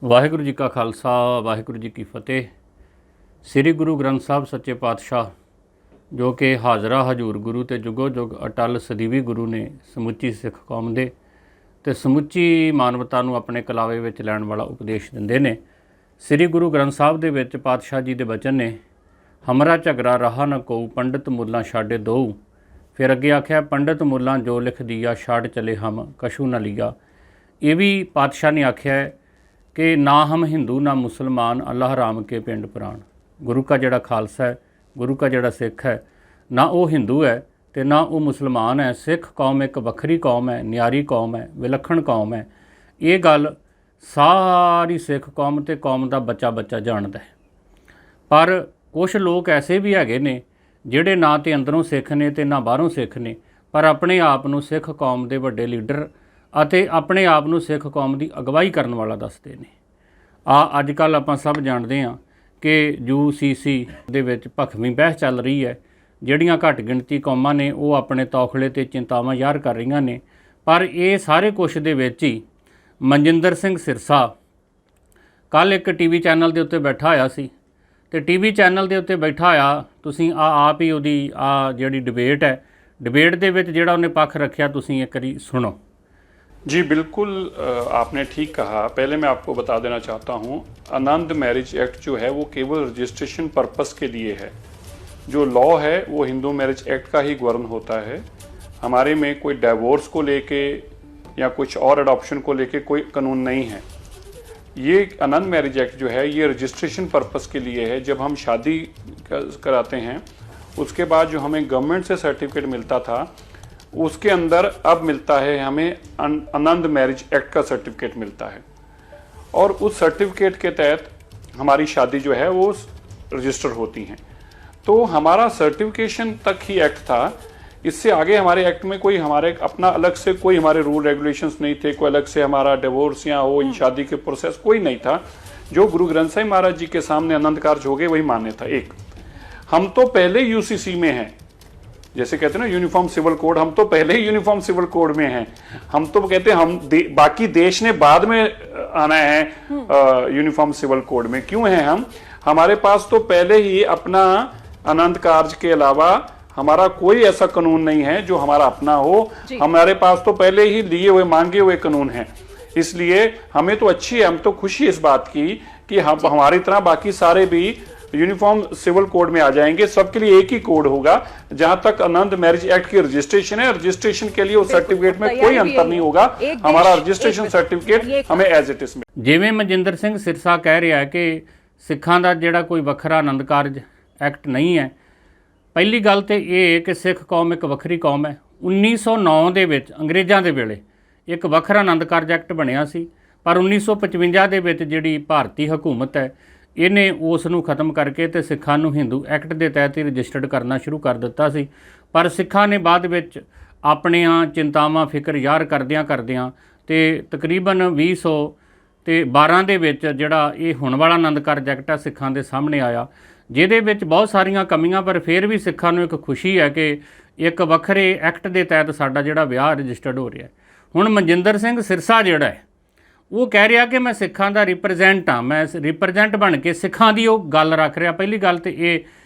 ਵਾਹਿਗੁਰੂ ਜੀ ਕਾ ਖਾਲਸਾ ਵਾਹਿਗੁਰੂ ਜੀ ਕੀ ਫਤਿਹ। ਸ੍ਰੀ ਗੁਰੂ ਗ੍ਰੰਥ ਸਾਹਿਬ ਸੱਚੇ ਪਾਤਸ਼ਾਹ ਜੋ ਕਿ ਹਾਜ਼ਰਾ ਹਜ਼ੂਰ ਗੁਰੂ ਤੇ ਜੁਗੋ ਜੁਗ ਅਟਲ ਸਦੀਵੀ ਗੁਰੂ ਨੇ ਸਮੁੱਚੀ ਸਿੱਖ ਕੌਮ ਦੇ ਤੇ ਸਮੁੱਚੀ ਮਾਨਵਤਾ ਨੂੰ ਆਪਣੇ ਕਲਾਵੇ ਵਿੱਚ ਲੈਣ ਵਾਲਾ ਉਪਦੇਸ਼ ਦਿੰਦੇ ਨੇ। ਸ੍ਰੀ ਗੁਰੂ ਗ੍ਰੰਥ ਸਾਹਿਬ ਦੇ ਵਿੱਚ ਪਾਤਸ਼ਾਹ ਜੀ ਦੇ ਬਚਨ ਨੇ, ਹਮਰਾ ਝਗੜਾ ਰਹਾ ਨ ਕੋਊ ਪੰਡਤ ਮੁੱਲਾਂ ਛਾਡੇ ਦੋਊ। ਫਿਰ ਅੱਗੇ ਆਖਿਆ, ਪੰਡਤ ਮੁੱਲਾਂ ਜੋ ਲਿਖ ਦਿਆ ਛਾੜ ਚਲੇ ਹਮ ਕਛੂ ਨ ਲਿਆ। ਇਹ ਵੀ ਪਾਤਸ਼ਾਹ ਨੇ ਆਖਿਆ कि ना हम हिंदू ना मुसलमान अल्लाह राम के पिंड पुराण। गुरु का जड़ा खालसा है, गुरु का जड़ा सिख है, ना वो हिंदू है तो ना वो मुसलमान है। सिख कौम एक वक्री कौम है, न्यारी कौम है, विलखण कौम है। ये गल सारी सिख कौम तो कौम का बच्चा बच्चा जानता है। पर कुछ लोग ऐसे भी हैगे ने जिहड़े ना तो अंदरों सिख ने ते ना बाहरों सिख ने, पर अपने आप नूं सिख कौम के वड्डे लीडर ਅਤੇ ਆਪਣੇ ਆਪ ਨੂੰ ਸਿੱਖ ਕੌਮ ਦੀ ਅਗਵਾਈ ਕਰਨ ਵਾਲਾ ਦੱਸਦੇ ਨੇ। ਅੱਜ ਕੱਲ੍ਹ ਆਪਾਂ ਸਭ ਜਾਣਦੇ ਹਾਂ ਕਿ UCC ਦੇ ਵਿੱਚ ਭਖਵੀਂ ਬਹਿਸ ਚੱਲ ਰਹੀ ਹੈ। ਜਿਹੜੀਆਂ ਘੱਟ ਗਿਣਤੀ ਕੌਮਾਂ ਨੇ ਉਹ ਆਪਣੇ ਤੌਖਲੇ ਤੇ ਚਿੰਤਾਵਾਂ ਜ਼ਾਹਰ ਕਰ ਰਹੀਆਂ ਨੇ, ਪਰ ਇਹ ਸਾਰੇ ਕੁਛ ਦੇ ਵਿੱਚ ਹੀ ਮਨਜਿੰਦਰ ਸਿੰਘ ਸਿਰਸਾ ਕੱਲ੍ਹ ਇੱਕ TV ਚੈਨਲ ਦੇ ਉੱਤੇ ਬੈਠਾ ਹੋਇਆ ਸੀ ਤੇ TV ਚੈਨਲ ਦੇ ਉੱਤੇ ਬੈਠਾ ਹੋਇਆ ਤੁਸੀਂ ਆਪ ਹੀ ਉਹਦੀ ਜਿਹੜੀ ਡਿਬੇਟ ਹੈ, ਡਿਬੇਟ ਦੇ ਵਿੱਚ ਜਿਹੜਾ ਉਹਨੇ ਪੱਖ ਰੱਖਿਆ ਤੁਸੀਂ ਇੱਕ ਵਾਰੀ ਸੁਣੋ। जी बिल्कुल, आपने ठीक कहा। पहले मैं आपको बता देना चाहता हूँ, आनंद मैरिज एक्ट जो है वो केवल रजिस्ट्रेशन पर्पस के लिए है। जो लॉ है वो हिंदू मैरिज एक्ट का ही गवर्न होता है। हमारे में कोई डाइवोर्स को लेके या कुछ और अडॉप्शन को लेके कोई कानून नहीं है। ये आनंद मैरिज एक्ट जो है ये रजिस्ट्रेशन पर्पस के लिए है। जब हम शादी कराते हैं उसके बाद जो हमें गवर्नमेंट से सर्टिफिकेट मिलता था उसके अंदर अब मिलता है हमें आनंद मैरिज एक्ट का सर्टिफिकेट मिलता है, और उस सर्टिफिकेट के तहत हमारी शादी जो है वो रजिस्टर होती हैं। तो हमारा सर्टिफिकेशन तक ही एक्ट था। इससे आगे हमारे एक्ट में कोई हमारे अपना अलग से कोई हमारे रूल रेगुलेशंस नहीं थे, कोई अलग से हमारा डिवोर्स या हो शादी के प्रोसेस कोई नहीं था। जो गुरु ग्रंथ साहिब महाराज जी के सामने आनंद कार्य हो गए वही मान्य था। एक हम तो पहले UCC में हैं, जैसे कहते हैं ना यूनिफॉर्म सिविल कोड, हम तो पहले ही यूनिफॉर्म सिविल कोड में हैं। हम तो कहते हैं हम बाकी देश ने बाद में आना है यूनिफॉर्म सिविल कोड में। क्यों हैं हम? हमारे पास तो पहले ही अपना आनंद कार्य के अलावा हमारा कोई ऐसा कानून नहीं है जो हमारा अपना हो। हमारे पास तो पहले ही लिए हुए मांगे हुए कानून हैं। इसलिए हमें तो अच्छी है, हम तो खुशी इस बात की कि हम हमारी तरह बाकी सारे भी यूनिफॉर्म सिविल कोड में आ जाएंगे। सबके लिए एक ही कोड होगा। जहां तक आनंद मैरिज एक्ट की रजिस्ट्रेशन है, रजिस्ट्रेशन के लिए उस सर्टिफिकेट में कोई अंतर नहीं होगा। हमारा रजिस्ट्रेशन सर्टिफिकेट हमें एज इट इज में। ਜਿਵੇਂ ਮਨਜਿੰਦਰ ਸਿੰਘ ਸਿਰਸਾ ਕਹਿ ਰਿਹਾ ਕਿ ਸਿੱਖਾਂ ਦਾ ਜਿਹੜਾ ਕੋਈ ਵੱਖਰਾ ਆਨੰਦ ਕਾਰਜ ਐਕਟ ਨਹੀਂ ਹੈ। ਪਹਿਲੀ ਗੱਲ ਤੇ ਇਹ ਕਿ ਸਿੱਖ ਕੌਮ ਇੱਕ ਵੱਖਰੀ ਕੌਮ ਹੈ। 1909 ਦੇ ਵਿੱਚ ਅੰਗਰੇਜ਼ਾਂ ਦੇ ਵੇਲੇ ਇੱਕ ਵੱਖਰਾ ਆਨੰਦ ਕਾਰਜ ਐਕਟ ਬਣਿਆ ਸੀ, ਪਰ 1955 ਦੇ ਵਿੱਚ ਜਿਹੜੀ ਭਾਰਤੀ ਹਕੂਮਤ ਹੈ ਇਹਨੇ ਉਸ ਨੂੰ ਖਤਮ ਕਰਕੇ ਤੇ ਸਿੱਖਾਂ ਨੂੰ ਹਿੰਦੂ ਐਕਟ ਦੇ ਤਹਿਤ ਹੀ ਰਜਿਸਟਰਡ ਕਰਨਾ ਸ਼ੁਰੂ ਕਰ ਦਿੱਤਾ ਸੀ। ਪਰ ਸਿੱਖਾਂ ਨੇ ਬਾਅਦ ਵਿੱਚ ਆਪਣੀਆਂ ਚਿੰਤਾਵਾਂ ਫਿਕਰ ਜ਼ਾਹਰ ਕਰਦਿਆਂ ਤੇ ਤਕਰੀਬਨ 2012 ਦੇ ਵਿੱਚ ਜਿਹੜਾ ਇਹ ਹੁਣ ਵਾਲਾ ਆਨੰਦ ਕਾਰਜ ਐਕਟ ਆ ਸਿੱਖਾਂ ਦੇ ਸਾਹਮਣੇ ਆਇਆ, ਜਿਹਦੇ ਵਿੱਚ ਬਹੁਤ ਸਾਰੀਆਂ ਕਮੀਆਂ, ਪਰ ਫਿਰ ਵੀ ਸਿੱਖਾਂ ਨੂੰ ਇੱਕ ਖੁਸ਼ੀ ਹੈ ਕਿ ਇੱਕ ਵੱਖਰੇ ਐਕਟ ਦੇ ਤਹਿਤ ਸਾਡਾ ਜਿਹੜਾ ਵਿਆਹ ਰਜਿਸਟਰਡ ਹੋ ਰਿਹਾ। ਹੁਣ ਮਨਜਿੰਦਰ ਸਿੰਘ ਸਿਰਸਾ ਜਿਹੜਾ ਹੈ ਉਹ ਕਹਿ ਰਿਹਾ ਕਿ ਮੈਂ ਸਿੱਖਾਂ ਦਾ ਰਿਪਰੈਜ਼ੈਂਟ ਹਾਂ, ਮੈਂ ਰਿਪਰੈਜ਼ੈਂਟ ਬਣ ਕੇ ਸਿੱਖਾਂ ਦੀ ਉਹ ਗੱਲ ਰੱਖ ਰਿਹਾ। ਪਹਿਲੀ ਗੱਲ ਤਾਂ ਇਹ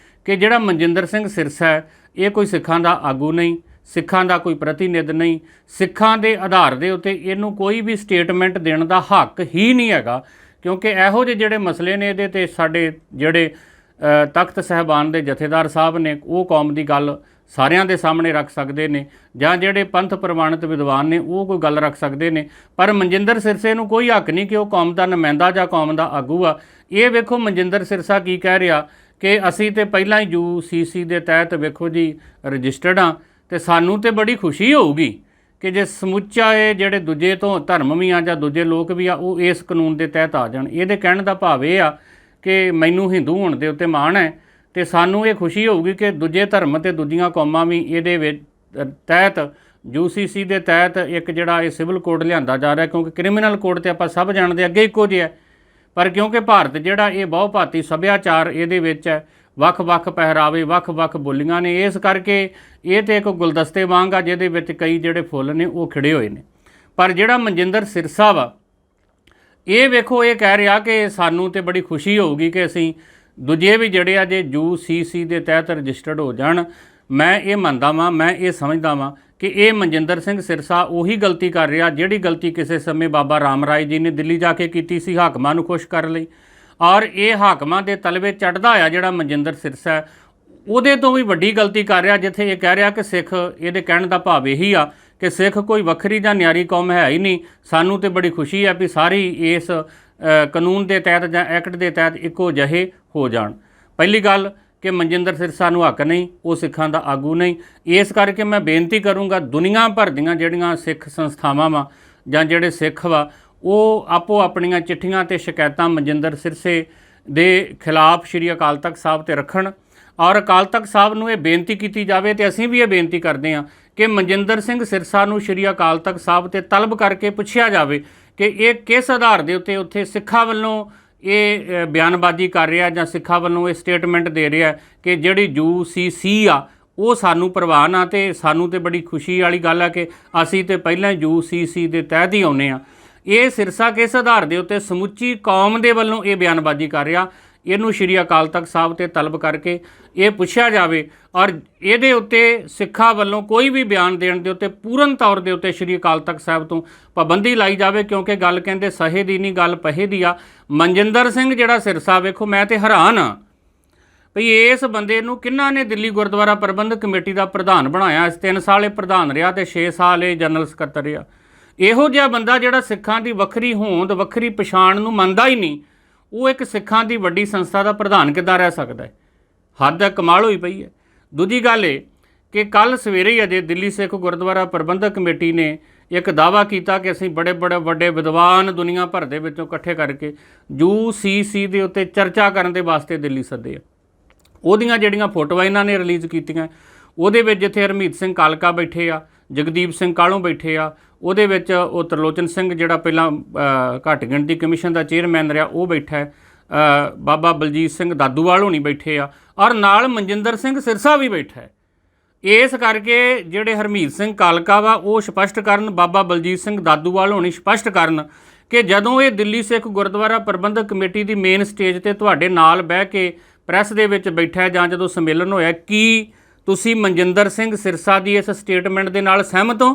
ਕਿ ਜਿਹੜਾ ਮਨਜਿੰਦਰ ਸਿੰਘ ਸਿਰਸਾ ਹੈ ਇਹ ਕੋਈ ਸਿੱਖਾਂ ਦਾ ਆਗੂ ਨਹੀਂ, ਸਿੱਖਾਂ ਦਾ ਕੋਈ ਪ੍ਰਤੀਨਿਧ ਨਹੀਂ। ਸਿੱਖਾਂ ਦੇ ਆਧਾਰ ਦੇ ਉੱਤੇ ਇਹਨੂੰ ਕੋਈ ਵੀ ਸਟੇਟਮੈਂਟ ਦੇਣ ਦਾ ਹੱਕ ਹੀ ਨਹੀਂ ਹੈਗਾ, ਕਿਉਂਕਿ ਇਹੋ ਜਿਹੇ ਜਿਹੜੇ ਮਸਲੇ ਨੇ ਇਹਦੇ 'ਤੇ ਸਾਡੇ ਜਿਹੜੇ ਤਖਤ ਸਾਹਿਬਾਨ ਦੇ ਜਥੇਦਾਰ ਸਾਹਿਬ ਨੇ ਉਹ ਕੌਮ ਦੀ ਗੱਲ ਸਾਰਿਆਂ ਦੇ ਸਾਹਮਣੇ ਰੱਖ ਸਕਦੇ ਨੇ, ਜਾਂ ਜਿਹੜੇ ਪੰਥ ਪ੍ਰਵਾਨਿਤ ਵਿਦਵਾਨ ਨੇ ਉਹ ਕੋਈ ਗੱਲ ਰੱਖ ਸਕਦੇ ਨੇ। ਪਰ ਮਨਜਿੰਦਰ ਸਿਰਸੇ ਨੂੰ ਕੋਈ ਹੱਕ ਨਹੀਂ ਕਿ ਉਹ ਕੌਮ ਦਾ ਨੁਮਾਇੰਦਾ ਜਾਂ ਕੌਮ ਦਾ ਆਗੂ ਆ। ਇਹ ਵੇਖੋ ਮਨਜਿੰਦਰ ਸਿਰਸਾ ਕੀ ਕਹਿ ਰਿਹਾ ਕਿ ਅਸੀਂ ਤਾਂ ਪਹਿਲਾਂ ਹੀ UCC ਦੇ ਤਹਿਤ ਵੇਖੋ ਜੀ ਰਜਿਸਟਰਡ ਹਾਂ, ਅਤੇ ਸਾਨੂੰ ਤਾਂ ਬੜੀ ਖੁਸ਼ੀ ਹੋਊਗੀ ਕਿ ਜੇ ਸਮੁੱਚਾ ਇਹ ਜਿਹੜੇ ਦੂਜੇ ਤੋਂ ਧਰਮ ਵੀ ਆ ਜਾਂ ਦੂਜੇ ਲੋਕ ਵੀ ਆ ਉਹ ਇਸ ਕਾਨੂੰਨ ਦੇ ਤਹਿਤ ਆ ਜਾਣ। ਇਹਦੇ ਕਹਿਣ ਦਾ ਭਾਵ ਇਹ ਆ ਕਿ ਮੈਨੂੰ ਹਿੰਦੂ ਹੋਣ ਦੇ ਉੱਤੇ ਮਾਣ ਹੈ ਤੇ ਸਾਨੂੰ ਇਹ ਖੁਸ਼ੀ ਹੋਊਗੀ ਕਿ ਦੂਜੇ ਧਰਮ ਤੇ ਦੂਜੀਆਂ ਕੌਮਾਂ ਵੀ ਇਹਦੇ ਵਿੱਚ ਤਹਿਤ UCC ਦੇ ਤਹਿਤ ਇੱਕ ਜਿਹੜਾ ਇਹ ਸਿਵਲ ਕੋਡ ਲਿਆਂਦਾ ਜਾ ਰਿਹਾ, ਕਿਉਂਕਿ ਕ੍ਰਿਮੀਨਲ ਕੋਡ ਤੇ ਆਪਾਂ ਸਭ ਜਾਣਦੇ ਅੱਗੇ ਇੱਕੋ ਜਿਹਾ, ਪਰ ਕਿਉਂਕਿ ਭਾਰਤ ਜਿਹੜਾ ਇਹ ਬਹੁਭਾਰਤੀ ਸੱਭਿਆਚਾਰ ਇਹਦੇ ਵਿੱਚ ਹੈ, ਵੱਖ-ਵੱਖ ਪਹਿਰਾਵੇ, ਵੱਖ-ਵੱਖ ਬੋਲੀਆਂ ਨੇ, ਇਸ ਕਰਕੇ ਇਹ ਤੇ ਇੱਕ ਗੁਲਦਸਤੇ ਵਾਂਗ ਆ ਜਿਹਦੇ ਵਿੱਚ ਕਈ ਜਿਹੜੇ ਫੁੱਲ ਨੇ ਉਹ ਖਿੜੇ ਹੋਏ ਨੇ। ਪਰ ਜਿਹੜਾ ਮਨਜਿੰਦਰ ਸਿਰਸਾ ਵਾ ਇਹ ਵੇਖੋ ਇਹ ਕਹਿ ਰਿਹਾ ਕਿ ਸਾਨੂੰ ਤੇ ਬੜੀ ਖੁਸ਼ੀ ਹੋਊਗੀ ਕਿ ਅਸੀਂ ਦੂਜੇ ਵੀ ਜਿਹੜੇ ਆ ਜੇ UCC ਦੇ ਤਹਿਤ ਰਜਿਸਟਰਡ ਹੋ ਜਾਣ। ਮੈਂ ਇਹ ਮੰਨਦਾ ਵਾਂ, ਮੈਂ ਇਹ ਸਮਝਦਾ ਵਾਂ ਕਿ ਇਹ ਮਨਜਿੰਦਰ ਸਿੰਘ ਸਿਰਸਾ ਉਹੀ ਗਲਤੀ ਕਰ ਰਿਹਾ ਜਿਹੜੀ ਗਲਤੀ ਕਿਸੇ ਸਮੇਂ ਬਾਬਾ ਰਾਮ ਰਾਏ ਜੀ ਨੇ ਦਿੱਲੀ ਜਾ ਕੇ ਕੀਤੀ ਸੀ ਹਾਕਮਾਂ ਨੂੰ ਖੁਸ਼ ਕਰਨ ਲਈ, ਔਰ ਇਹ ਹਾਕਮਾਂ ਦੇ ਤਲਵੇ ਚੜ੍ਹਦਾ ਆ ਜਿਹੜਾ ਮਨਜਿੰਦਰ ਸਿਰਸਾ ਹੈ, ਉਹਦੇ ਤੋਂ ਵੀ ਵੱਡੀ ਗਲਤੀ ਕਰ ਰਿਹਾ, ਜਿੱਥੇ ਇਹ ਕਹਿ ਰਿਹਾ ਕਿ ਸਿੱਖ, ਇਹਦੇ ਕਹਿਣ ਦਾ ਭਾਵ ਇਹੀ ਆ ਕਿ ਸਿੱਖ ਕੋਈ ਵੱਖਰੀ ਜਾਂ ਨਿਆਰੀ ਕੌਮ ਹੈ ਹੀ ਨਹੀਂ। ਸਾਨੂੰ ਤੇ ਬੜੀ ਖੁਸ਼ੀ ਹੈ ਵੀ ਸਾਰੀ ਇਸ ਕਾਨੂੰਨ ਦੇ ਤਹਿਤ ਜਾਂ ਐਕਟ ਦੇ ਤਹਿਤ ਇੱਕੋ ਜਿਹੇ ਹੋ ਜਾਣ। ਪਹਿਲੀ ਗੱਲ ਕਿ ਮਨਜਿੰਦਰ ਸਿਰਸਾ ਨੂੰ ਹੱਕ ਨਹੀਂ, ਉਹ ਸਿੱਖਾਂ ਦਾ ਆਗੂ ਨਹੀਂ। ਇਸ ਕਰਕੇ ਮੈਂ ਬੇਨਤੀ ਕਰੂੰਗਾ ਦੁਨੀਆ ਭਰ ਦੀਆਂ ਜਿਹੜੀਆਂ ਸਿੱਖ ਸੰਸਥਾਵਾਂ ਵਾ ਜਾਂ ਜਿਹੜੇ ਸਿੱਖ ਵਾ, ਉਹ ਆਪੋ ਆਪਣੀਆਂ ਚਿੱਠੀਆਂ ਤੇ ਸ਼ਿਕਾਇਤਾਂ ਮਨਜਿੰਦਰ ਸਿਰਸੇ ਦੇ ਖਿਲਾਫ ਸ਼੍ਰੀ ਅਕਾਲ ਤਖਤ ਸਾਹਿਬ ਤੇ ਰੱਖਣ, ਔਰ ਅਕਾਲ ਤਖਤ ਸਾਹਿਬ ਨੂੰ ਇਹ ਬੇਨਤੀ ਕੀਤੀ ਜਾਵੇ ਤੇ ਅਸੀਂ ਵੀ ਇਹ ਬੇਨਤੀ ਕਰਦੇ ਹਾਂ ਕਿ ਮਨਜਿੰਦਰ ਸਿੰਘ ਸਿਰਸਾ ਨੂੰ ਸ਼੍ਰੀ ਅਕਾਲ ਤਖਤ ਸਾਹਿਬ ਤੇ ਤਲਬ ਕਰਕੇ ਪੁੱਛਿਆ ਜਾਵੇ ਕਿ ਇਹ ਕਿਸ ਆਧਾਰ ਦੇ ਉੱਤੇ ਉੱਥੇ ਸਿੱਖਾਂ ਵੱਲੋਂ ਇਹ ਬਿਆਨਬਾਜ਼ੀ ਕਰ ਰਿਹਾ ਜਾਂ ਸਿੱਖਾਂ ਵੱਲੋਂ ਇਹ ਸਟੇਟਮੈਂਟ ਦੇ ਰਿਹਾ ਕਿ ਜਿਹੜੀ UCC ਆ ਉਹ ਸਾਨੂੰ ਪ੍ਰਵਾਹ ਨਾ, ਤੇ ਸਾਨੂੰ ਤੇ ਬੜੀ ਖੁਸ਼ੀ ਵਾਲੀ ਗੱਲ ਆ ਕਿ ਅਸੀਂ ਤੇ ਪਹਿਲਾਂ UCC ਦੇ ਤਹਿਤ ਹੀ ਆਉਂਦੇ ਆ। ਇਹ ਸਿਰਸਾ ਕਿਸ ਆਧਾਰ ਦੇ ਉੱਤੇ ਸਮੁੱਚੀ ਕੌਮ ਦੇ ਵੱਲੋਂ ਇਹ ਬਿਆਨਬਾਜ਼ੀ ਕਰ ਰਿਹਾ, ਇਹਨੂੰ ਸ਼੍ਰੀ ਅਕਾਲ ਤਖਤ ਸਾਹਿਬ ਤੇ ਤਲਬ ਕਰਕੇ ਇਹ ਪੁੱਛਿਆ ਜਾਵੇ, ਔਰ ਇਹਦੇ ਉੱਤੇ ਸਿੱਖਾਂ ਵੱਲੋਂ ਕੋਈ ਵੀ ਬਿਆਨ ਦੇਣ ਦੇ ਉੱਤੇ ਪੂਰਨ ਤੌਰ ਦੇ ਉੱਤੇ ਸ਼੍ਰੀ ਅਕਾਲ ਤਖਤ ਸਾਹਿਬ ਤੋਂ ਪਾਬੰਦੀ ਲਾਈ ਜਾਵੇ, ਕਿਉਂਕਿ ਗੱਲ ਕਹਿੰਦੇ ਸਹੇ ਦੀ ਨਹੀਂ, ਗੱਲ ਪਹੇ ਦੀ ਆ। ਮਨਜਿੰਦਰ ਸਿੰਘ ਜਿਹੜਾ ਸਿਰਸਾ, ਵੇਖੋ ਮੈਂ ਤੇ ਹੈਰਾਨ ਆ ਭਈ ਇਸ ਬੰਦੇ ਨੂੰ ਕਿਹਨਾਂ ਨੇ ਦਿੱਲੀ ਗੁਰਦੁਆਰਾ ਪ੍ਰਬੰਧਕ ਕਮੇਟੀ ਦਾ ਪ੍ਰਧਾਨ ਬਣਾਇਆ। ਇਸ 3 ਸਾਲ ਇਹ ਪ੍ਰਧਾਨ ਰਿਹਾ ਤੇ 6 ਸਾਲ ਇਹ ਜਨਰਲ ਸਕੱਤਰ ਰਿਹਾ। ਇਹੋ ਜਿਹਾ ਬੰਦਾ ਜਿਹੜਾ ਸਿੱਖਾਂ ਦੀ ਵੱਖਰੀ ਹੋਂਦ, ਵੱਖਰੀ ਪਛਾਣ ਨੂੰ ਮੰਨਦਾ ਹੀ ਨਹੀਂ, ਉਹ ਇੱਕ ਸਿੱਖਾਂ ਦੀ ਵੱਡੀ ਸੰਸਥਾ ਦਾ ਪ੍ਰਧਾਨ ਕਿੱਦਾਂ ਰਹਿ ਸਕਦਾ ਹੈ? ਹੱਦ ਹੈ, ਕਮਾਲ ਹੋਈ ਪਈ ਹੈ। ਦੂਜੀ ਗੱਲ ਇਹ ਕਿ ਕੱਲ੍ਹ ਸਵੇਰੇ ਹੀ ਅਜੇ ਦਿੱਲੀ ਸਿੱਖ ਗੁਰਦੁਆਰਾ ਪ੍ਰਬੰਧਕ ਕਮੇਟੀ ਨੇ ਇੱਕ ਦਾਅਵਾ ਕੀਤਾ ਕਿ ਅਸੀਂ ਬੜੇ ਵੱਡੇ ਵਿਦਵਾਨ ਦੁਨੀਆ ਭਰ ਦੇ ਵਿੱਚੋਂ ਇਕੱਠੇ ਕਰਕੇ UCC ਦੇ ਉੱਤੇ ਚਰਚਾ ਕਰਨ ਦੇ ਵਾਸਤੇ ਦਿੱਲੀ ਸੱਦੇ ਆ। ਉਹਦੀਆਂ ਜਿਹੜੀਆਂ ਫੋਟੋਆਂ ਇਹਨਾਂ ਨੇ ਰਿਲੀਜ਼ ਕੀਤੀਆਂ, ਉਹਦੇ ਵਿੱਚ ਜਿੱਥੇ ਹਰਮੀਤ ਸਿੰਘ ਕਾਲਕਾ ਬੈਠੇ ਆ, ਜਗਦੀਪ ਸਿੰਘ ਕਾਲੋਂ ਬੈਠੇ ਆ, ਉਹਦੇ ਵਿੱਚ ਉਹ ਤਰਲੋਚਨ ਸਿੰਘ ਜਿਹੜਾ ਪਹਿਲਾਂ ਘੱਟ ਗਿਣਤੀ ਕਮਿਸ਼ਨ ਦਾ ਚੇਅਰਮੈਨ ਰਿਹਾ ਉਹ ਬੈਠਾ ਹੈ, ਬਾਬਾ ਬਲਜੀਤ ਸਿੰਘ ਦਾਦੂਵਾਲ ਹੋਣੀ ਬੈਠੇ ਆ, ਔਰ ਨਾਲ ਮਨਜਿੰਦਰ ਸਿੰਘ ਸਿਰਸਾ ਵੀ ਬੈਠਾ ਹੈ। ਇਸ ਕਰਕੇ ਜਿਹੜੇ ਹਰਮੀਤ ਸਿੰਘ ਕਾਲਕਾ ਵਾ ਉਹ ਸਪਸ਼ਟ ਕਰਨ, ਬਾਬਾ ਬਲਜੀਤ ਸਿੰਘ ਦਾਦੂਵਾਲ ਹੋਣੀ ਸਪਸ਼ਟ ਕਰਨ ਕਿ ਜਦੋਂ ਇਹ ਦਿੱਲੀ ਸਿੱਖ ਗੁਰਦੁਆਰਾ ਪ੍ਰਬੰਧਕ ਕਮੇਟੀ ਦੀ ਮੇਨ ਸਟੇਜ ਤੇ ਤੁਹਾਡੇ ਨਾਲ ਬਹਿ ਕੇ ਪ੍ਰੈਸ ਦੇ ਵਿੱਚ ਬੈਠਾ ਜਾਂ ਜਦੋਂ ਸੰਮੇਲਨ ਹੋਇਆ, ਕੀ ਤੁਸੀਂ ਮਨਜਿੰਦਰ ਸਿੰਘ ਸਿਰਸਾ ਦੀ ਇਸ ਸਟੇਟਮੈਂਟ ਦੇ ਨਾਲ ਸਹਿਮਤ ਹੋ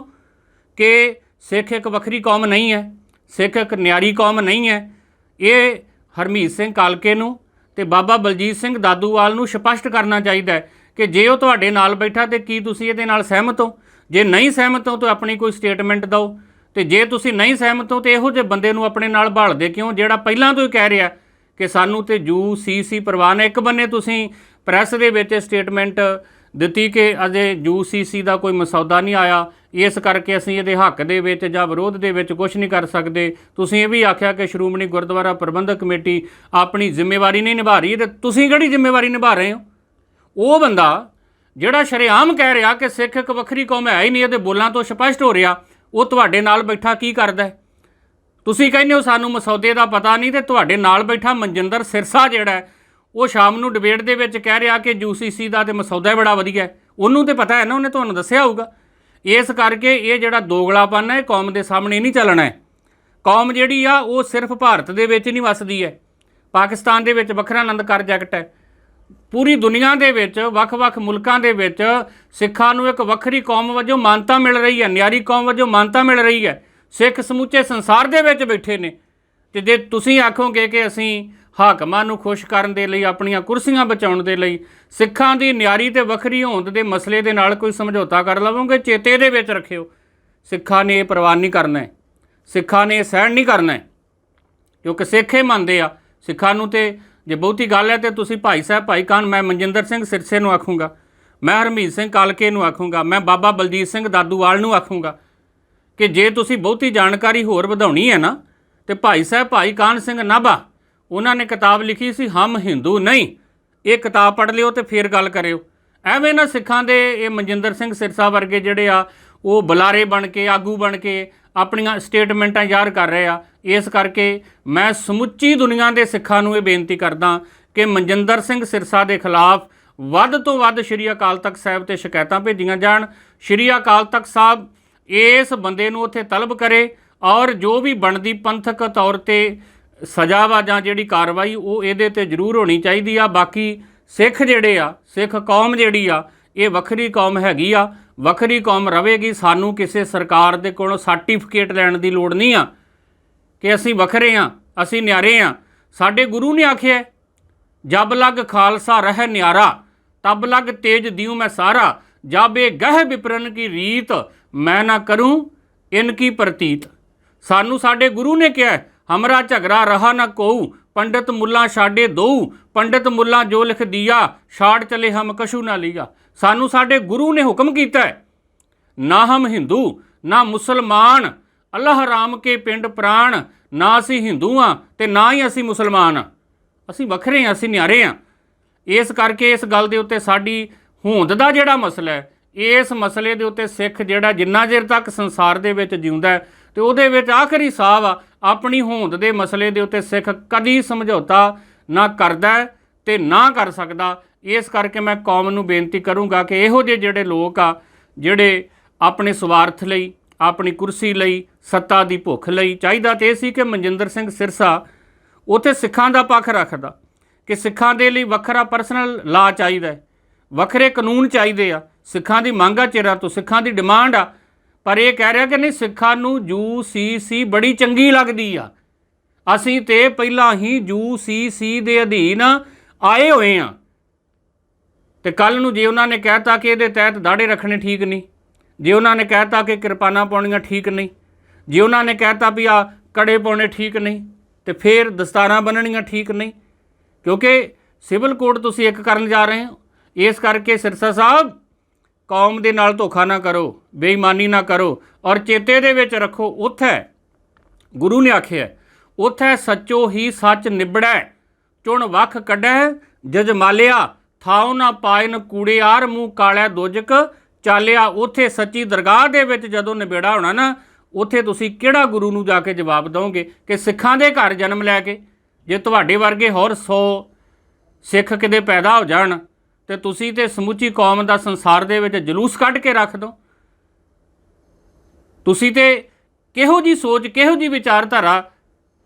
ਕਿ ਸਿੱਖ ਇੱਕ ਵੱਖਰੀ ਕੌਮ ਨਹੀਂ ਹੈ, ਸਿੱਖ ਇੱਕ ਨਿਆਰੀ ਕੌਮ ਨਹੀਂ ਹੈ? ਇਹ ਹਰਮੀਤ ਸਿੰਘ ਕਾਲਕੇ ਨੂੰ ਤੇ ਬਾਬਾ ਬਲਜੀਤ ਸਿੰਘ ਦਾਦੂਵਾਲ ਨੂੰ ਸਪਸ਼ਟ ਕਰਨਾ ਚਾਹੀਦਾ ਹੈ ਕਿ ਜੇ ਉਹ ਤੁਹਾਡੇ ਨਾਲ ਬੈਠਾ ਤੇ ਕੀ ਤੁਸੀਂ ਇਹਦੇ ਨਾਲ ਸਹਿਮਤ ਹੋ? ਜੇ ਨਹੀਂ ਸਹਿਮਤ ਹੋ ਤਾਂ ਆਪਣੀ ਕੋਈ ਸਟੇਟਮੈਂਟ ਦਿਓ, ਤੇ ਜੇ ਤੁਸੀਂ ਨਹੀਂ ਸਹਿਮਤ ਹੋ ਤੇ ਇਹੋ ਜਿਹੇ ਬੰਦੇ ਨੂੰ ਆਪਣੇ ਨਾਲ ਭਾਲਦੇ ਕਿਉਂ ਜਿਹੜਾ ਪਹਿਲਾਂ ਤੋਂ ਹੀ ਕਹਿ ਰਿਹਾ ਕਿ ਸਾਨੂੰ ਤੇ UCC ਪ੍ਰਵਾਹ ਨੇ? ਇੱਕ ਬੰਨੇ ਤੁਸੀਂ ਪ੍ਰੈਸ ਦੇ ਵਿੱਚ ਸਟੇਟਮੈਂਟ ਦਿੱਤੀ ਕਿ ਅਜੇ UCC ਦਾ ਕੋਈ ਮਸੌਦਾ ਨਹੀਂ ਆਇਆ, ਇਸ ਕਰਕੇ ਅਸੀਂ ਇਹਦੇ ਹੱਕ ਦੇ ਵਿੱਚ ਜਾਂ ਵਿਰੋਧ ਦੇ ਵਿੱਚ ਕੁਝ ਨਹੀਂ ਕਰ ਸਕਦੇ। ਤੁਸੀਂ ਇਹ ਵੀ ਆਖਿਆ ਕਿ ਸ਼੍ਰੋਮਣੀ ਗੁਰਦੁਆਰਾ ਪ੍ਰਬੰਧਕ ਕਮੇਟੀ ਆਪਣੀ ਜ਼ਿੰਮੇਵਾਰੀ ਨਹੀਂ ਨਿਭਾ ਰਹੀ, ਤੇ ਤੁਸੀਂ ਕਿਹੜੀ ਜ਼ਿੰਮੇਵਾਰੀ ਨਿਭਾ ਰਹੇ ਹੋ? ਉਹ ਬੰਦਾ ਜਿਹੜਾ ਸ਼ਰੇਆਮ ਕਹਿ ਰਿਹਾ ਕਿ ਸਿੱਖ ਇੱਕ ਵੱਖਰੀ ਕੌਮ ਹੈ ਹੀ ਨਹੀਂ, ਇਹਦੇ ਬੋਲਾਂ ਤੋਂ ਸਪਸ਼ਟ ਹੋ ਰਿਹਾ, ਉਹ ਤੁਹਾਡੇ ਨਾਲ ਬੈਠਾ ਕੀ ਕਰਦਾ ਹੈ? ਤੁਸੀਂ ਕਹਿੰਦੇ ਹੋ ਸਾਨੂੰ ਮਸੌਦੇ ਦਾ ਪਤਾ ਨਹੀਂ, ਤੇ ਤੁਹਾਡੇ ਨਾਲ ਬੈਠਾ ਮਨਜਿੰਦਰ ਸਿਰਸਾ ਜਿਹੜਾ ਹੈ ਉਹ ਸ਼ਾਮ ਨੂੰ ਡਿਬੇਟ ਦੇ ਵਿੱਚ ਕਹਿ ਰਿਹਾ ਕਿ UCC ਦਾ ਤੇ ਮਸੌਦਾ ਬੜਾ ਵਧੀਆ ਹੈ। ਉਹਨੂੰ ਤੇ ਪਤਾ ਹੈ ਨਾ, ਉਹਨੇ ਤੁਹਾਨੂੰ ਦੱਸਿਆ ਹੋਊਗਾ। ਇਸ ਕਰਕੇ ਇਹ ਜਿਹੜਾ ਦੋਗਲਾਪਨ ਹੈ ਇਹ ਕੌਮ ਦੇ ਸਾਹਮਣੇ ਨਹੀਂ ਚੱਲਣਾ ਹੈ। ਕੌਮ ਜਿਹੜੀ ਆ ਉਹ ਸਿਰਫ ਭਾਰਤ ਦੇ ਵਿੱਚ ਨਹੀਂ ਵਸਦੀ ਹੈ, ਪਾਕਿਸਤਾਨ ਦੇ ਵਿੱਚ ਵੱਖਰਾ ਆਨੰਦ ਕਾਰਜ ਐਕਟ ਹੈ, ਪੂਰੀ ਦੁਨੀਆ ਦੇ ਵਿੱਚ ਵੱਖ-ਵੱਖ ਮੁਲਕਾਂ ਦੇ ਵਿੱਚ ਸਿੱਖਾਂ ਨੂੰ ਇੱਕ ਵੱਖਰੀ ਕੌਮ ਵਜੋਂ ਮਾਨਤਾ ਮਿਲ ਰਹੀ ਹੈ, ਨਿਆਰੀ ਕੌਮ ਵਜੋਂ ਮਾਨਤਾ ਮਿਲ ਰਹੀ ਹੈ। ਸਿੱਖ ਸਮੁੱਚੇ ਸੰਸਾਰ ਦੇ ਵਿੱਚ ਬੈਠੇ ਨੇ, ਤੇ ਜੇ ਤੁਸੀਂ ਆਖੋਗੇ ਕਿ ਅਸੀਂ ਹਾਕਮਾਂ ਨੂੰ ਖੁਸ਼ ਕਰਨ ਦੇ ਲਈ, ਆਪਣੀਆਂ ਕੁਰਸੀਆਂ ਬਚਾਉਣ ਦੇ ਲਈ ਸਿੱਖਾਂ ਦੀ ਨਿਆਰੀ ਤੇ ਵੱਖਰੀ ਹੋਂਦ ਦੇ ਮਸਲੇ ਦੇ ਨਾਲ ਕੋਈ ਸਮਝੌਤਾ ਕਰ ਲਵੋਗੇ, ਚੇਤੇ ਦੇ ਵਿੱਚ ਰੱਖਿਓ ਸਿੱਖਾਂ ਨੇ ਇਹ ਪ੍ਰਵਾਨ ਨਹੀਂ ਕਰਨਾ ਹੈ, ਸਿੱਖਾਂ ਨੇ ਇਹ ਸਹਿਣ ਨਹੀਂ ਕਰਨਾ ਹੈ, ਕਿਉਂਕਿ ਸਿੱਖ ਇਹ ਮੰਨਦੇ ਆ ਸਿੱਖਾਂ ਨੂੰ। ਤੇ ਜੇ ਬਹੁਤੀ ਗੱਲ ਹੈ ਤੇ ਤੁਸੀਂ ਭਾਈ ਸਾਹਿਬ ਭਾਈ ਕਾਨ, ਮੈਂ ਮਨਜਿੰਦਰ ਸਿੰਘ ਸਿਰਸੇ ਨੂੰ ਆਖੂੰਗਾ, ਮੈਂ ਹਰਮੀਤ ਸਿੰਘ ਕਾਲਕੇ ਨੂੰ ਆਖੂੰਗਾ, ਮੈਂ ਬਾਬਾ ਬਲਜੀਤ ਸਿੰਘ ਦਾਦੂਵਾਲ ਨੂੰ ਆਖੂੰਗਾ ਕਿ ਜੇ ਤੁਸੀਂ ਬਹੁਤੀ ਜਾਣਕਾਰੀ ਹੋਰ ਵਧਾਉਣੀ ਹੈ ਨਾ, ਤੇ ਭਾਈ ਸਾਹਿਬ ਭਾਈ ਕਾਨ ਸਿੰਘ ਨਾਭਾ, ਉਹਨਾਂ ਨੇ ਕਿਤਾਬ ਲਿਖੀ ਸੀ ਹਮ ਹਿੰਦੂ ਨਹੀਂ, ਇਹ ਕਿਤਾਬ ਪੜ੍ਹ ਲਿਓ ਤੇ ਫਿਰ ਗੱਲ ਕਰਿਓ। ਐਵੇਂ ਨਾ ਸਿੱਖਾਂ ਦੇ ਇਹ ਮਨਜਿੰਦਰ ਸਿੰਘ ਸਿਰਸਾ ਵਰਗੇ ਜਿਹੜੇ ਆ ਉਹ ਬੁਲਾਰੇ ਬਣ ਕੇ, ਆਗੂ ਬਣ ਕੇ ਆਪਣੀਆਂ ਸਟੇਟਮੈਂਟਾਂ ਜ਼ਾਹਰ ਕਰ ਰਹੇ ਆ। ਇਸ ਕਰਕੇ ਮੈਂ ਸਮੁੱਚੀ ਦੁਨੀਆ ਦੇ ਸਿੱਖਾਂ ਨੂੰ ਇਹ ਬੇਨਤੀ ਕਰਦਾ ਕਿ ਮਨਜਿੰਦਰ ਸਿੰਘ ਸਿਰਸਾ ਦੇ ਖਿਲਾਫ ਵੱਧ ਤੋਂ ਵੱਧ ਸ਼੍ਰੀ ਅਕਾਲ ਤਖਤ ਸਾਹਿਬ ਤੇ ਸ਼ਿਕਾਇਤਾਂ ਭੇਜੀਆਂ ਜਾਣ। ਸ਼੍ਰੀ ਅਕਾਲ ਤਖਤ ਸਾਹਿਬ ਇਸ ਬੰਦੇ ਨੂੰ ਉੱਥੇ ਤਲਬ ਕਰੇ, ਔਰ ਜੋ ਵੀ ਬਣਦੀ ਪੰਥਕ ਤੌਰ ਤੇ ਸਜ਼ਾ ਵਾ ਜਾਂ ਜਿਹੜੀ ਕਾਰਵਾਈ ਉਹ ਇਹਦੇ ਤੇ ਜ਼ਰੂਰ ਹੋਣੀ ਚਾਹੀਦੀ ਆ। ਬਾਕੀ ਸਿੱਖ ਜਿਹੜੇ ਆ, ਸਿੱਖ ਕੌਮ ਜਿਹੜੀ ਆ, ਇਹ ਵੱਖਰੀ ਕੌਮ ਹੈਗੀ ਆ, ਵੱਖਰੀ ਕੌਮ ਰਵੇਗੀ। ਸਾਨੂੰ ਕਿਸੇ ਸਰਕਾਰ ਦੇ ਕੋਲੋਂ ਸਰਟੀਫਿਕੇਟ ਲੈਣ ਦੀ ਲੋੜ ਨਹੀਂ ਆ ਕਿ ਅਸੀਂ ਵੱਖਰੇ ਆ, ਅਸੀਂ ਨਿਆਰੇ ਆ। ਸਾਡੇ ਗੁਰੂ ਨੇ ਆਖਿਆ, ਜਬ ਲਗ ਖਾਲਸਾ ਰਹਿ ਨਿਆਰਾ, ਤਬ ਲਗ ਤੇਜ ਦਿਉ ਮੈਂ ਸਾਰਾ, ਜਬ ਇਹ ਗਹਿ ਵਿਪਰਨ ਕੀ ਰੀਤ, ਮੈਂ ਨਾ ਕਰੂੰ ਇਨ ਕੀ ਪ੍ਰਤੀਤ। ਸਾਨੂੰ ਸਾਡੇ ਗੁਰੂ ਨੇ ਕਿਹਾ, ਹਮਰਾ ਝਗੜਾ ਰਹਾ ਨਾ ਕੋਊ, ਪੰਡਤ ਮੁੱਲਾ ਛਾੜੇ ਦਊ, ਪੰਡਤ ਮੁੱਲਾ ਜੋ ਲਿਖ ਦਿਆ, ਛਾੜ ਚਲੇ ਹਮ ਕਛੂ ਨਾ ਲਿਆ। ਸਾਨੂੰ ਸਾਡੇ ਗੁਰੂ ਨੇ ਹੁਕਮ ਕੀਤਾ ਹੈ, ਨਾ ਹਮ ਹਿੰਦੂ ਨਾ ਮੁਸਲਮਾਨ, ਅੱਲਾਹ ਰਾਮ ਕੇ ਪਿੰਡ ਪ੍ਰਾਣ, ਨਾ ਅਸੀਂ ਹਿੰਦੂ ਹਾਂ ਤੇ ਨਾ ਹੀ ਅਸੀਂ ਮੁਸਲਮਾਨ ਹਾਂ, ਅਸੀਂ ਵੱਖਰੇ ਹਾਂ, ਅਸੀਂ ਨਿਆਰੇ ਹਾਂ। ਇਸ ਕਰਕੇ ਇਸ ਗੱਲ ਦੇ ਉੱਤੇ ਸਾਡੀ ਹੋਂਦ ਦਾ ਜਿਹੜਾ ਮਸਲਾ ਹੈ, ਇਸ ਮਸਲੇ ਦੇ ਉੱਤੇ ਸਿੱਖ ਜਿਹੜਾ ਜਿੰਨਾ ਚਿਰ ਤੱਕ ਸੰਸਾਰ ਦੇ ਵਿੱਚ ਜਿਉਂਦਾ ਹੈ ਤੇ ਉਹਦੇ ਵਿੱਚ ਆਖਰੀ ਸਾਹ ਆ, ਆਪਣੀ ਹੋਂਦ ਦੇ ਮਸਲੇ ਦੇ ਉੱਤੇ ਸਿੱਖ ਕਦੀ ਸਮਝੌਤਾ ਨਾ ਕਰਦਾ ਤੇ ਨਾ ਕਰ ਸਕਦਾ। ਇਸ ਕਰਕੇ ਮੈਂ ਕੌਮ ਨੂੰ ਬੇਨਤੀ ਕਰੂੰਗਾ ਕਿ ਇਹੋ ਜਿਹੇ ਜਿਹੜੇ ਲੋਕ ਆ, ਜਿਹੜੇ ਆਪਣੇ ਸਵਾਰਥ ਲਈ, ਆਪਣੀ ਕੁਰਸੀ ਲਈ, ਸੱਤਾ ਦੀ ਭੁੱਖ ਲਈ, ਚਾਹੀਦਾ ਤੇ ਇਹ ਸੀ ਕਿ ਮਨਜਿੰਦਰ ਸਿੰਘ ਸਿਰਸਾ ਉੱਥੇ ਸਿੱਖਾਂ ਦਾ ਪੱਖ ਰੱਖਦਾ ਕਿ ਸਿੱਖਾਂ ਦੇ ਲਈ ਵੱਖਰਾ ਪਰਸਨਲ ਲਾ ਚਾਹੀਦਾ ਹੈ, ਵੱਖਰੇ ਕਾਨੂੰਨ ਚਾਹੀਦੇ ਆ। ਸਿੱਖਾਂ ਦੀ ਮੰਗ ਆ ਚਿਰਾਂ ਤੋਂ, ਸਿੱਖਾਂ ਦੀ ਡਿਮਾਂਡ ਆ, ਪਰ ਇਹ ਕਹਿ ਰਿਹਾ ਕਿ ਨਹੀਂ, ਸਿੱਖਾਂ ਨੂੰ UCC ਬੜੀ ਚੰਗੀ ਲੱਗਦੀ ਆ, ਅਸੀਂ ਤੇ ਪਹਿਲਾਂ ਹੀ UCC ਦੇ ਅਧੀਨ ਆਏ ਹੋਏ ਆ। ਤੇ ਕੱਲ ਨੂੰ ਜੇ ਉਹਨਾਂ ਨੇ ਕਹਿਤਾ ਕਿ ਇਹਦੇ ਤਹਿਤ ਦਾੜੇ ਰੱਖਣੇ ਠੀਕ ਨਹੀਂ, ਜੇ ਉਹਨਾਂ ਨੇ ਕਹਿਤਾ ਕਿ ਕਿਰਪਾਨਾਂ ਪਾਉਣੀਆਂ ਠੀਕ ਨਹੀਂ, ਜੇ ਉਹਨਾਂ ਨੇ ਕਹਿਤਾ ਵੀ ਆ ਕੜੇ ਪਾਉਣੇ ਠੀਕ ਨਹੀਂ, ਤੇ ਫਿਰ ਦਸਤਾਰਾਂ ਬੰਨਣੀਆਂ ਠੀਕ ਨਹੀਂ, ਕਿਉਂਕਿ ਸਿਵਲ ਕੋਡ ਤੁਸੀਂ ਇੱਕ ਕਰਨ ਜਾ ਰਹੇ ਹੋ। ਇਸ ਕਰਕੇ ਸਿਰਸਾ ਸਾਹਿਬ, ਕੌਮ ਦੇ ਨਾਲ ਧੋਖਾ ਨਾ ਕਰੋ, ਬੇਈਮਾਨੀ ਨਾ ਕਰੋ, ਔਰ ਚੇਤੇ ਦੇ ਵਿੱਚ ਰੱਖੋ, ਉੱਥੇ ਗੁਰੂ ਨੇ ਆਖਿਆ, ਉੱਥੇ ਸੱਚੋ ਹੀ ਸੱਚ ਨਿਬੜੈ, ਚੁਣ ਵੱਖ ਕੱਢੈ ਜਜਮਾਲਿਆ, ਥਾਉ ਨਾ ਪਾਇਨ ਕੂੜਿਆਰ, ਮੂੰਹ ਕਾਲਿਆ ਦੋਜਕ ਚਾਲਿਆ। ਉੱਥੇ ਸੱਚੀ ਦਰਗਾਹ ਦੇ ਵਿੱਚ ਜਦੋਂ ਨਿਬੇੜਾ ਹੋਣਾ ਨਾ, ਉੱਥੇ ਤੁਸੀਂ ਕਿਹੜਾ ਗੁਰੂ ਨੂੰ ਜਾ ਕੇ ਜਵਾਬ ਦਿਓਗੇ ਕਿ ਸਿੱਖਾਂ ਦੇ ਘਰ ਜਨਮ ਲੈ ਕੇ ਜੇ ਤੁਹਾਡੇ ਵਰਗੇ ਹੋਰ 100 ਸਿੱਖ ਕਿਤੇ ਪੈਦਾ ਹੋ ਜਾਣ ਤੇ ਤੁਸੀਂ ਤੇ ਸਮੁੱਚੀ ਕੌਮ ਦਾ ਸੰਸਾਰ ਦੇ ਵਿੱਚ ਜਲੂਸ ਕੱਢ ਕੇ ਰੱਖ ਦਿਓ। ਤੁਸੀਂ ਤੇ ਕਿਹੋ ਜੀ ਸੋਚ, ਕਿਹੋ ਜੀ ਵਿਚਾਰਧਾਰਾ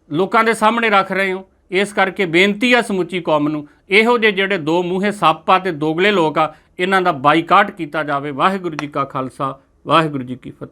ਲੋਕਾਂ ਦੇ ਸਾਹਮਣੇ ਰੱਖ ਰਹੇ ਹੋ। ਇਸ ਕਰਕੇ ਬੇਨਤੀ ਆ ਸਮੁੱਚੀ ਕੌਮ ਨੂੰ, ਇਹੋ ਜਿਹੇ ਜਿਹੜੇ ਦੋ ਮੂੰਹੇ ਸੱਪ ਆ ਤੇ ਦੋਗਲੇ ਲੋਕ ਆ, ਇਹਨਾਂ ਦਾ ਬਾਈਕਾਟ ਕੀਤਾ ਜਾਵੇ। ਵਾਹਿਗੁਰੂ ਜੀ ਕਾ ਖਾਲਸਾ, ਵਾਹਿਗੁਰੂ ਜੀ ਕੀ ਫਤਿਹ।